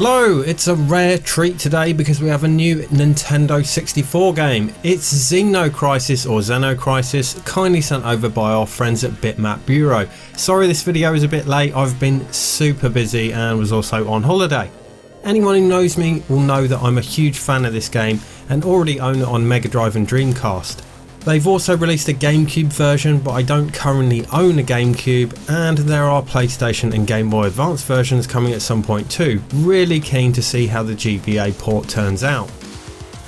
Hello, it's a rare treat today because we have a new Nintendo 64 game. It's Xeno Crisis or Xeno Crisis, kindly sent over by our friends at Bitmap Bureau. Sorry this video is a bit late, I've been super busy and was also on holiday. Anyone who knows me will know that I'm a huge fan of this game and already own it on Mega Drive and Dreamcast. They've also released a GameCube version, but I don't currently own a GameCube, and there are PlayStation and Game Boy Advance versions coming at some point too. Really keen to see how the GBA port turns out.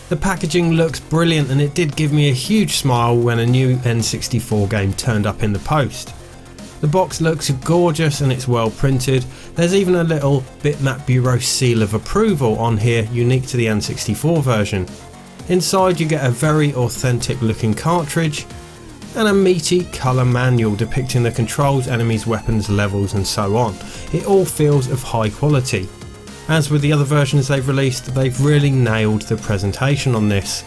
The packaging looks brilliant and it did give me a huge smile when a new N64 game turned up in the post. The box looks gorgeous and it's well printed. There's even a little Bitmap Bureau seal of approval on here, unique to the N64 version. Inside you get a very authentic looking cartridge and a meaty colour manual depicting the controls, enemies, weapons, levels and so on. It all feels of high quality. As with the other versions they've released, they've really nailed the presentation on this.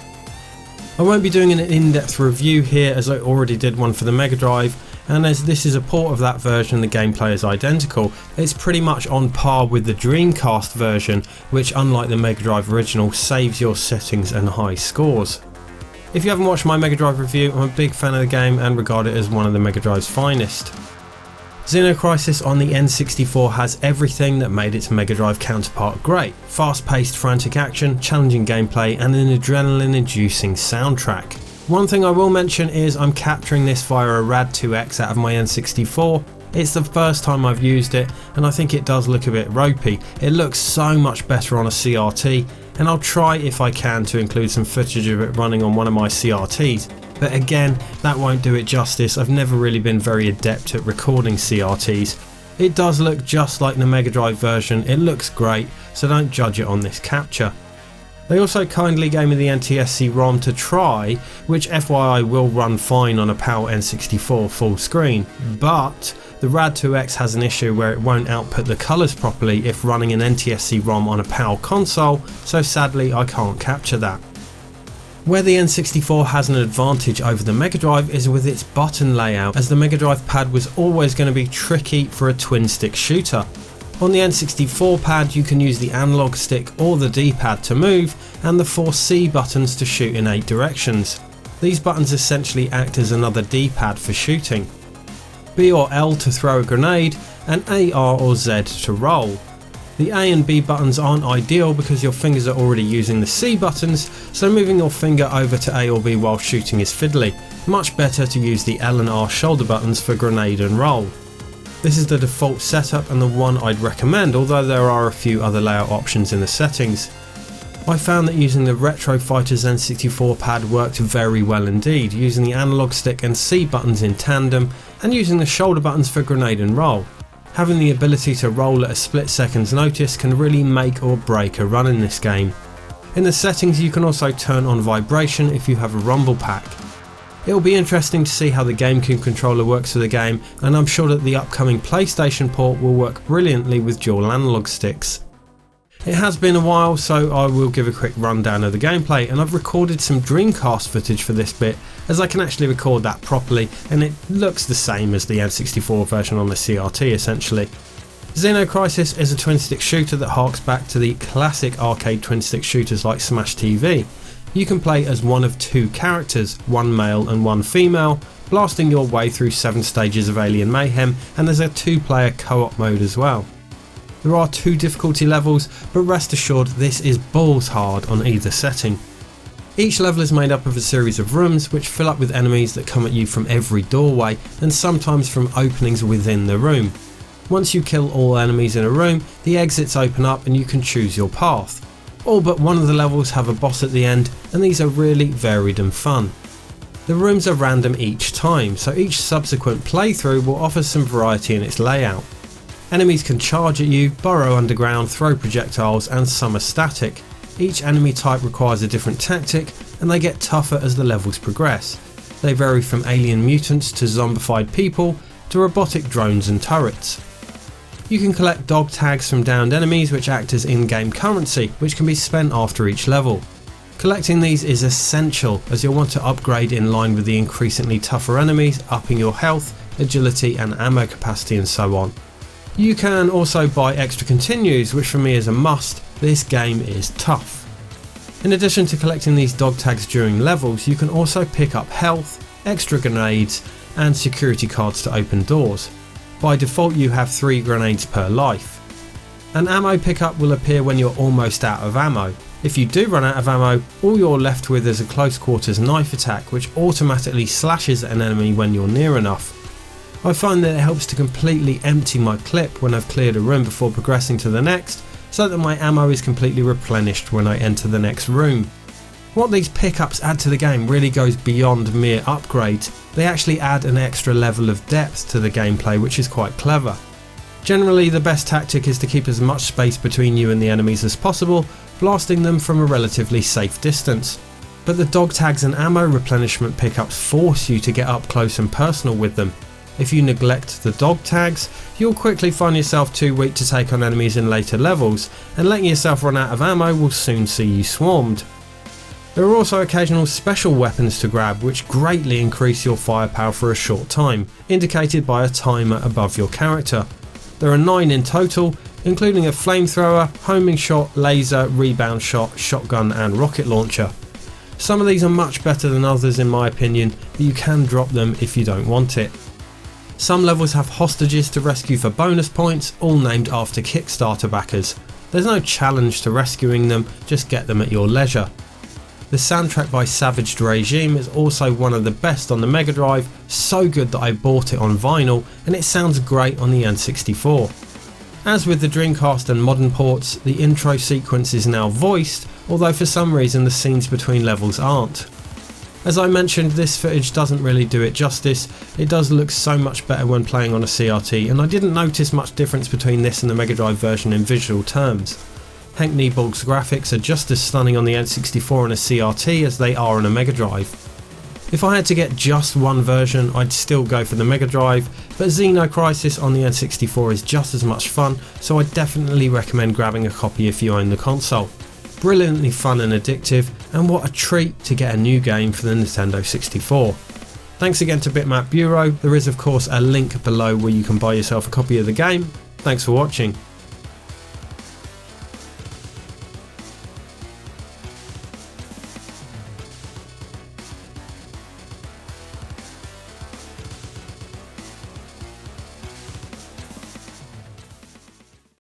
I won't be doing an in-depth review here as I already did one for the Mega Drive, and as this is a port of that version, the gameplay is identical. It's pretty much on par with the Dreamcast version, which unlike the Mega Drive original saves your settings and high scores. If you haven't watched my Mega Drive review, I'm a big fan of the game and regard it as one of the Mega Drive's finest. Xeno Crisis on the N64 has everything that made its Mega Drive counterpart great. Fast-paced frantic action, challenging gameplay and an adrenaline-inducing soundtrack. One thing I will mention is I'm capturing this via a RAD2X out of my N64. It's the first time I've used it and I think it does look a bit ropey. It looks so much better on a CRT, and I'll try if I can to include some footage of it running on one of my CRTs. But again, that won't do it justice. I've never really been very adept at recording CRTs. It does look just like the Mega Drive version, it looks great, so don't judge it on this capture. They also kindly gave me the NTSC ROM to try, which FYI will run fine on a PAL N64 full screen, but the RAD2X has an issue where it won't output the colours properly if running an NTSC ROM on a PAL console, so sadly I can't capture that. Where the N64 has an advantage over the Mega Drive is with its button layout, as the Mega Drive pad was always going to be tricky for a twin stick shooter. On the N64 pad you can use the analog stick or the D-pad to move and the 4 C buttons to shoot in 8 directions. These buttons essentially act as another D-pad for shooting. B or L to throw a grenade and A, R or Z to roll. The A and B buttons aren't ideal because your fingers are already using the C buttons, so moving your finger over to A or B while shooting is fiddly. Much better to use the L and R shoulder buttons for grenade and roll. This is the default setup and the one I'd recommend, although there are a few other layout options in the settings. I found that using the Retro Fighters N64 pad worked very well indeed, using the analog stick and C buttons in tandem and using the shoulder buttons for grenade and roll. Having the ability to roll at a split second's notice can really make or break a run in this game. In the settings you can also turn on vibration if you have a rumble pack. It will be interesting to see how the GameCube controller works for the game, and I'm sure that the upcoming PlayStation port will work brilliantly with dual analog sticks. It has been a while, so I will give a quick rundown of the gameplay, and I've recorded some Dreamcast footage for this bit as I can actually record that properly and it looks the same as the N64 version on the CRT essentially. Xeno Crisis is a twin stick shooter that harks back to the classic arcade twin stick shooters like Smash TV. You can play as one of 2 characters, one male and one female, blasting your way through 7 stages of alien mayhem, and there's a 2-player co-op mode as well. There are 2 difficulty levels, but rest assured this is balls hard on either setting. Each level is made up of a series of rooms which fill up with enemies that come at you from every doorway and sometimes from openings within the room. Once you kill all enemies in a room, the exits open up and you can choose your path. All but one of the levels have a boss at the end, and these are really varied and fun. The rooms are random each time, so each subsequent playthrough will offer some variety in its layout. Enemies can charge at you, burrow underground, throw projectiles, and some are static. Each enemy type requires a different tactic, and they get tougher as the levels progress. They vary from alien mutants to zombified people to robotic drones and turrets. You can collect dog tags from downed enemies which act as in-game currency, which can be spent after each level. Collecting these is essential as you'll want to upgrade in line with the increasingly tougher enemies, upping your health, agility and ammo capacity and so on. You can also buy extra continues, which for me is a must. This game is tough. In addition to collecting these dog tags during levels, you can also pick up health, extra grenades and security cards to open doors. By default you have 3 grenades per life. An ammo pickup will appear when you're almost out of ammo. If you do run out of ammo, all you're left with is a close quarters knife attack which automatically slashes an enemy when you're near enough. I find that it helps to completely empty my clip when I've cleared a room before progressing to the next, so that my ammo is completely replenished when I enter the next room. What these pickups add to the game really goes beyond mere upgrades. They actually add an extra level of depth to the gameplay, which is quite clever. Generally the best tactic is to keep as much space between you and the enemies as possible, blasting them from a relatively safe distance. But the dog tags and ammo replenishment pickups force you to get up close and personal with them. If you neglect the dog tags, you'll quickly find yourself too weak to take on enemies in later levels, and letting yourself run out of ammo will soon see you swarmed. There are also occasional special weapons to grab which greatly increase your firepower for a short time, indicated by a timer above your character. There are 9 in total, including a flamethrower, homing shot, laser, rebound shot, shotgun and rocket launcher. Some of these are much better than others in my opinion, but you can drop them if you don't want it. Some levels have hostages to rescue for bonus points, all named after Kickstarter backers. There's no challenge to rescuing them, just get them at your leisure. The soundtrack by Savage Regime is also one of the best on the Mega Drive, so good that I bought it on vinyl and it sounds great on the N64. As with the Dreamcast and modern ports, the intro sequence is now voiced, although for some reason the scenes between levels aren't. As I mentioned, this footage doesn't really do it justice. It does look so much better when playing on a CRT, and I didn't notice much difference between this and the Mega Drive version in visual terms. Henk Niebolg's graphics are just as stunning on the N64 and a CRT as they are on a Mega Drive. If I had to get just one version, I'd still go for the Mega Drive, but Xeno Crisis on the N64 is just as much fun, so I definitely recommend grabbing a copy if you own the console. Brilliantly fun and addictive, and what a treat to get a new game for the Nintendo 64. Thanks again to Bitmap Bureau. There is of course a link below where you can buy yourself a copy of the game. Thanks for watching.